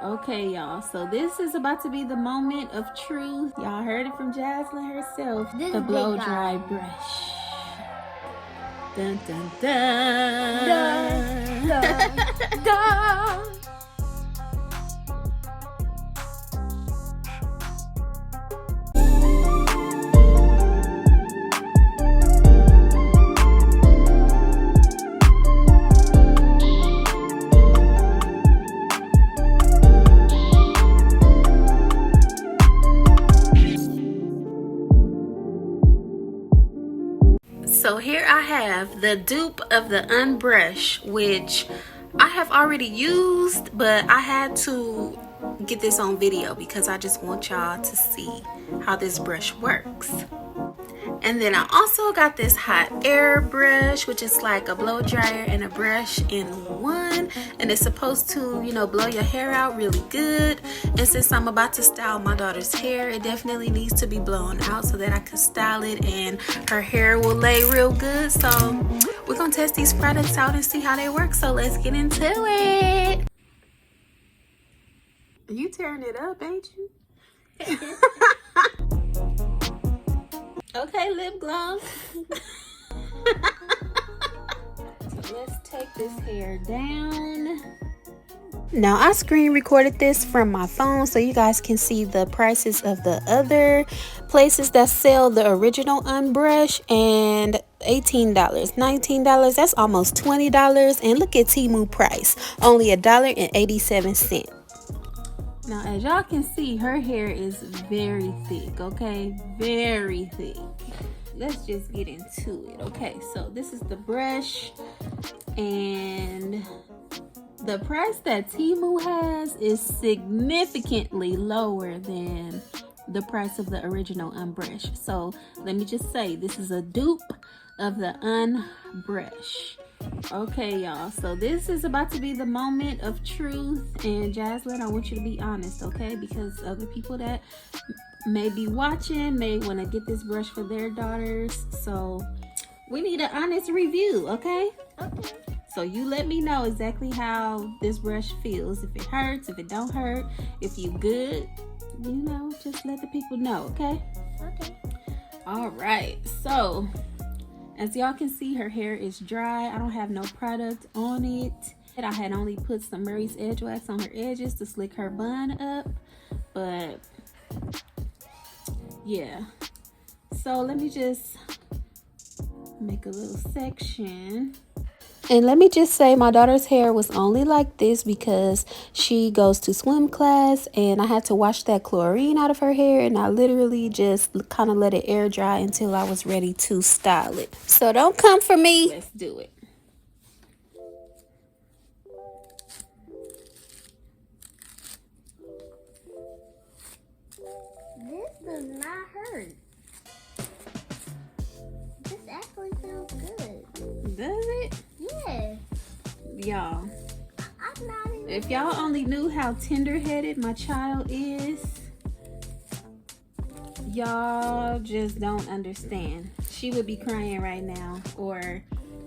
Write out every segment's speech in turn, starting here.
Okay, y'all, so this is about to be the moment of truth. Y'all heard it from Jaslyn herself. The blow dry brush. Dun dun dun. Dun, dun, dun. So here I have the dupe of the UNbrush, which I have already used, but I had to get this on video because I just want y'all to see how this brush works. And then I also got this hot air brush, which is like a blow dryer and a brush in one, and it's supposed to, you know, blow your hair out really good. And since I'm about to style my daughter's hair, it definitely needs to be blown out so that I can style it and her hair will lay real good. So we're gonna test these products out and see how they work, so let's get into it. You tearing it up, ain't you? Okay, lip gloss. So let's take this hair down. Now I screen recorded this from my phone so you guys can see the prices of the other places that sell the original UNbrush, and $18, $19, that's almost $20. And look at Temu price, only $1.87. Now, as y'all can see, her hair is very thick, okay? Very thick. Let's just get into it, okay? So this is the brush, and the price that Temu has is significantly lower than the price of the original UNbrush. So let me just say, this is a dupe of the UNbrush. Okay, y'all, so this is about to be the moment of truth, and Jaslyn, I want you to be honest, okay? Because other people that may be watching may want to get this brush for their daughters, so we need an honest review, okay? Okay. So you let me know exactly how this brush feels. If it hurts, if it don't hurt, if you good, you know, just let the people know, okay? Okay. All right, so as y'all can see, her hair is dry. I don't have no product on it. I had only put some Murray's Edge Wax on her edges to slick her bun up. But yeah. So let me just make a little section. And let me just say, my daughter's hair was only like this because she goes to swim class, and I had to wash that chlorine out of her hair, and I literally just kind of let it air dry until I was ready to style it. So don't come for me. Let's do it. This does not hurt. This actually feels good. Does it? Yeah. Y'all, I'm not even... if y'all only knew how tender-headed my child is, y'all just don't understand. She would be crying right now or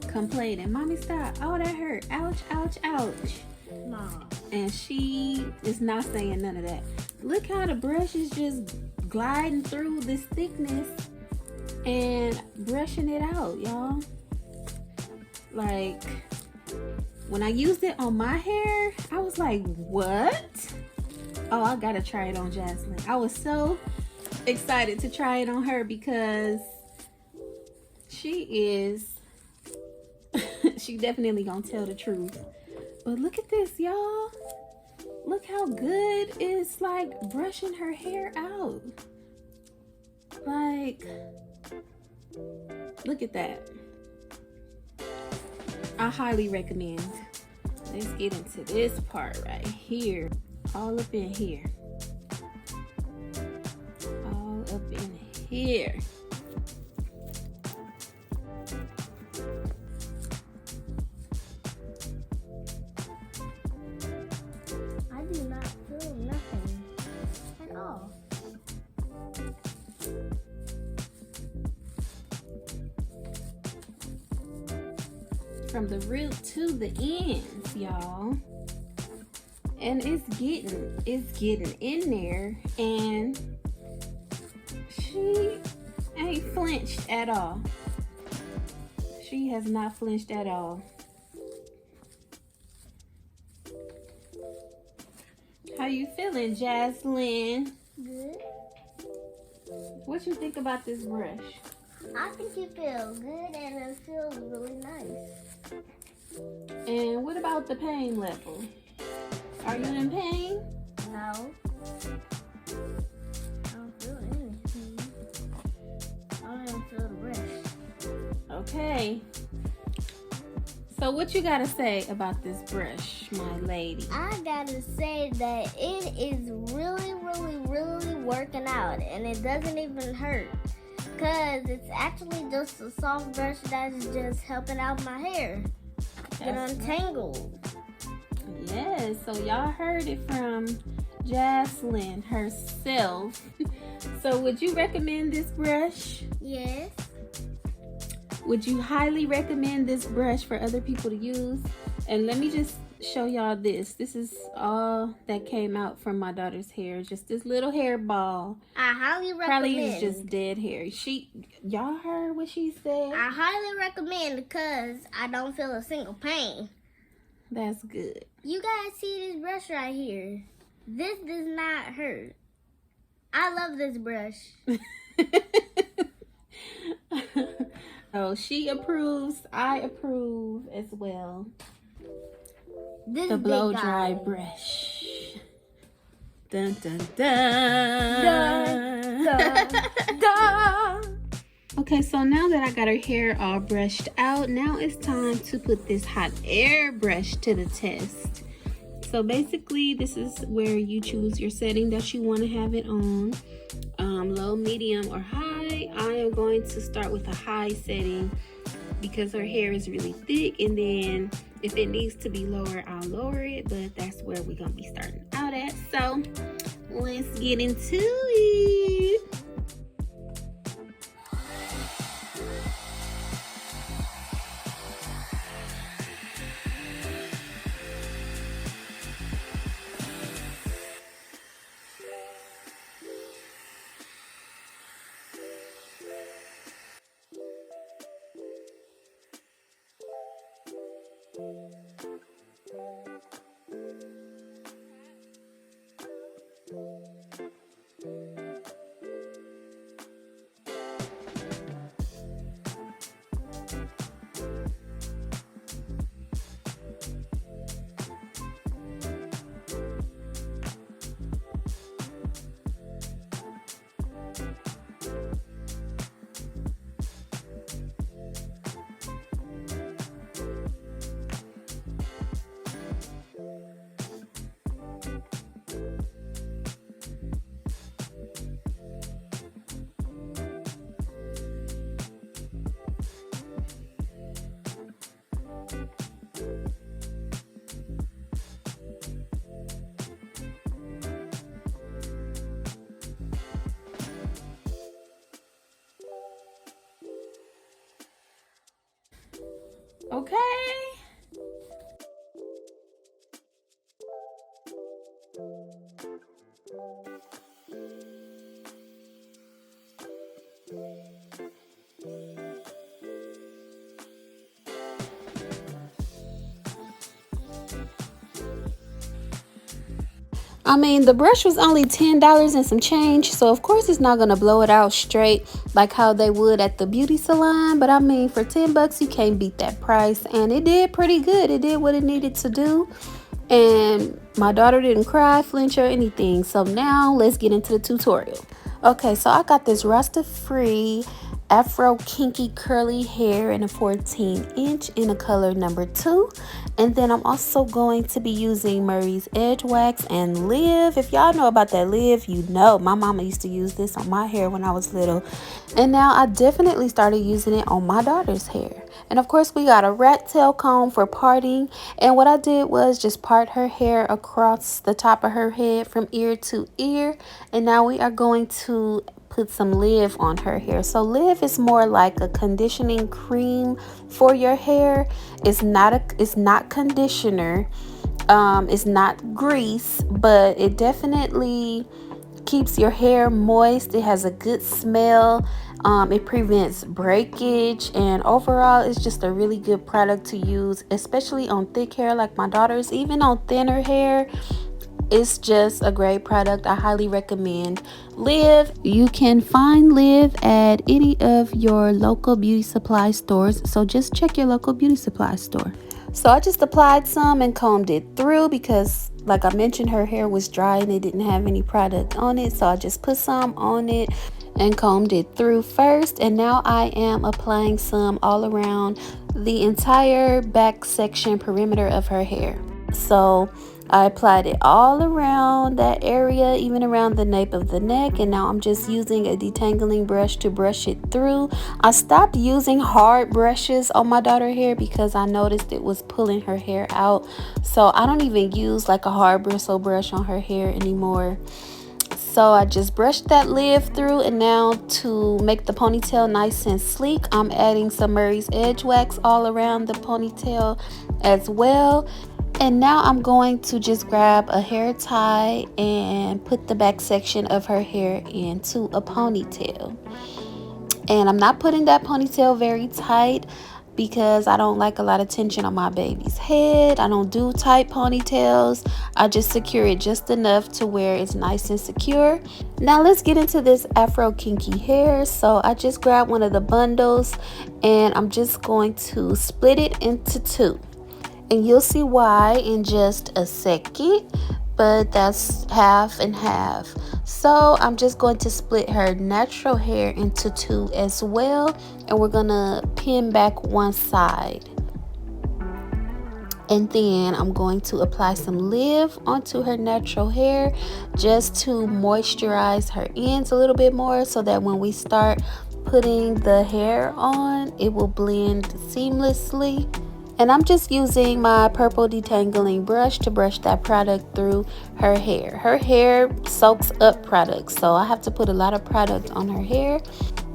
complaining, "Mommy, stop. Oh, that hurt. Ouch, ouch, ouch." Mom. And she is not saying none of that. Look how the brush is just gliding through this thickness and brushing it out, y'all. Like, when I used it on my hair, I was like, what? Oh, I gotta try it on Jaslyn. I was so excited to try it on her because she is she definitely gonna tell the truth. But look at this, y'all. Look how good it's like brushing her hair out. Like, look at that. I highly recommend. Let's get into this part right here. All up in here. All up in here. I do not feel nothing at all. From the root to the ends, y'all. and it's getting in there, and she ain't flinched at all. She has not flinched at all. How you feeling, Jaslyn? Good. What you think about this brush? I think it feels good and it feels really nice. And what about the pain level? Are you in pain? No. I don't feel anything. I don't even feel the brush. Okay. So what you gotta say about this brush, my lady? I gotta say that it is really, really, really working out, and it doesn't even hurt, cause it's actually just a soft brush that's just helping out my hair get untangled. Yes, so y'all heard it from Jaslyn herself. So would you recommend this brush? Yes. Would you highly recommend this brush for other people to use? And let me just show y'all this. This is all that came out from my daughter's hair. Just this little hair ball. I highly recommend. Probably is just dead hair. Y'all heard what she said? I highly recommend because I don't feel a single pain. That's good. You guys see this brush right here? This does not hurt. I love this brush. Oh, she approves. I approve as well. This The blow big dry guy. brush. Dun dun dun. Dun, dun, dun. Okay, so now that I got her hair all brushed out, now it's time to put this hot air brush to the test. So basically, this is where you choose your setting that you want to have it on. Low, medium, or high. I am going to start with a high setting because her hair is really thick, and then if it needs to be lower, I'll lower it, but that's where we're going to be starting out at. So let's get into it. Okay. I mean, the brush was only $10 and some change, so of course it's not gonna blow it out straight like how they would at the beauty salon. But I mean, for $10 you can't beat that price, and it did pretty good. It did what it needed to do, and my daughter didn't cry, flinch, or anything. So now let's get into the tutorial. Okay, so I got this Rasta Free Afro kinky curly hair in a 14-inch in a color number 2, and then I'm also going to be using Murray's Edge Wax and Live. If y'all know about that Live, you know my mama used to use this on my hair when I was little, and now I definitely started using it on my daughter's hair. And of course we got a rat tail comb for parting, and what I did was just part her hair across the top of her head from ear to ear, and now we are going to put some Live on her hair. So Live is more like a conditioning cream for your hair. It's not conditioner. It's not grease, but it definitely keeps your hair moist. It has a good smell. It prevents breakage, and overall it's just a really good product to use, especially on thick hair like my daughter's. Even on thinner hair, it's just a great product. I highly recommend Live. You can find Live at any of your local beauty supply stores, so just check your local beauty supply store. So I just applied some and combed it through because, like I mentioned, her hair was dry and it didn't have any product on it. So I just put some on it and combed it through first. And now I am applying some all around the entire back section perimeter of her hair. So I applied it all around that area, even around the nape of the neck, and now I'm just using a detangling brush to brush it through. I stopped using hard brushes on my daughter's hair because I noticed it was pulling her hair out. So I don't even use like a hard bristle brush on her hair anymore. So I just brushed that Live through, and now to make the ponytail nice and sleek, I'm adding some Murray's Edge wax all around the ponytail as well. And now I'm going to just grab a hair tie and put the back section of her hair into a ponytail. And I'm not putting that ponytail very tight because I don't like a lot of tension on my baby's head. I don't do tight ponytails. I just secure it just enough to where it's nice and secure. Now let's get into this Afro kinky hair. So I just grabbed one of the bundles and I'm just going to split it into two. And you'll see why in just a second, but that's half and half. So I'm just going to split her natural hair into two as well, and we're gonna pin back one side. And then I'm going to apply some Live onto her natural hair just to moisturize her ends a little bit more, so that when we start putting the hair on, it will blend seamlessly. And I'm just using my purple detangling brush to brush that product through her hair. Her hair soaks up product, so I have to put a lot of product on her hair.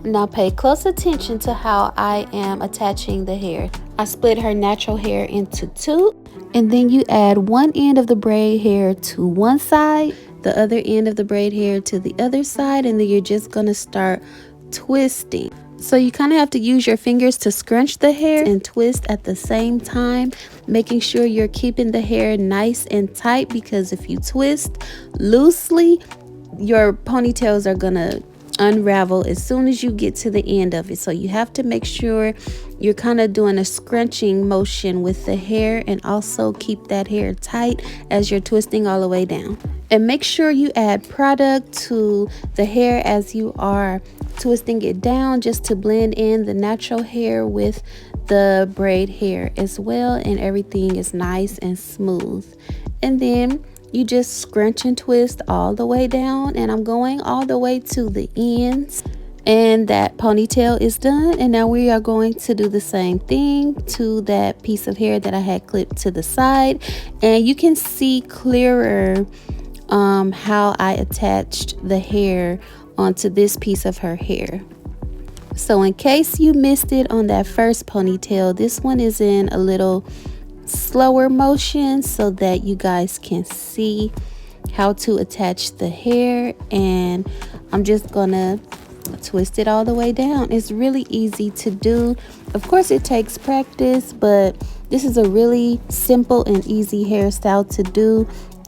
Now pay close attention to how I am attaching the hair. I split her natural hair into two, and then you add one end of the braid hair to one side, the other end of the braid hair to the other side, and then you're just gonna start twisting. So you kind of have to use your fingers to scrunch the hair and twist at the same time, making sure you're keeping the hair nice and tight, because if you twist loosely, your ponytails are gonna unravel as soon as you get to the end of it. So you have to make sure you're kind of doing a scrunching motion with the hair, and also keep that hair tight as you're twisting all the way down. And make sure you add product to the hair as you are twisting it down, just to blend in the natural hair with the braid hair as well, and everything is nice and smooth. And then you just scrunch and twist all the way down, and I'm going all the way to the ends, and that ponytail is done. And now we are going to do the same thing to that piece of hair that I had clipped to the side, and you can see clearer how I attached the hair onto this piece of her hair. So in case you missed it on that first ponytail, this one is in a little slower motion so that you guys can see how to attach the hair. And I'm just gonna twist it all the way down. It's really easy to do. Of course it takes practice, but this is a really simple and easy hairstyle to do.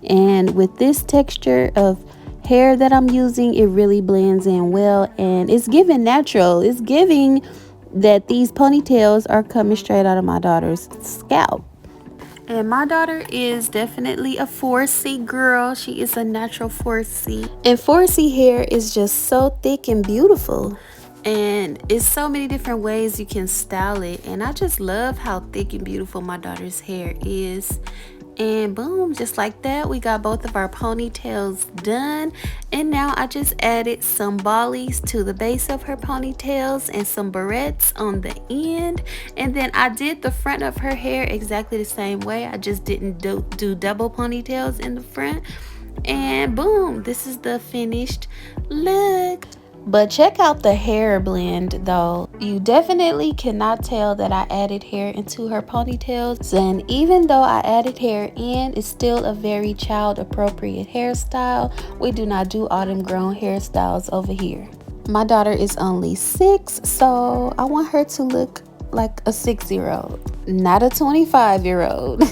And with this texture of hair that I'm using, it really blends in well, and it's giving natural. It's giving that these ponytails are coming straight out of my daughter's scalp. And my daughter is definitely a 4C girl. She is a natural 4C. And 4C hair is just so thick and beautiful. And it's so many different ways you can style it. And I just love how thick and beautiful my daughter's hair is. And boom, just like that, we got both of our ponytails done. And now I just added some bollies to the base of her ponytails and some barrettes on the end. And then I did the front of her hair exactly the same way. I just didn't do double ponytails in the front. And boom, this is the finished look. But check out the hair blend though. You definitely cannot tell that I added hair into her ponytails. And even though I added hair in, it's still a very child appropriate hairstyle. We do not do autumn grown hairstyles over here. My daughter is only 6, so I want her to look like a 6-year-old, not a 25-year-old.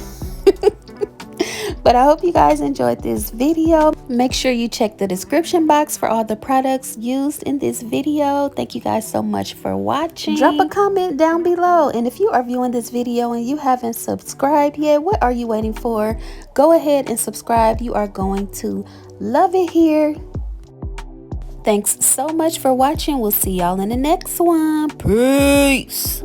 But I hope you guys enjoyed this video. Make sure you check the description box for all the products used in this video. Thank you guys so much for watching. Drop a comment down below. And if you are viewing this video and you haven't subscribed yet, what are you waiting for? Go ahead and subscribe. You are going to love it here. Thanks so much for watching. We'll see y'all in the next one. Peace.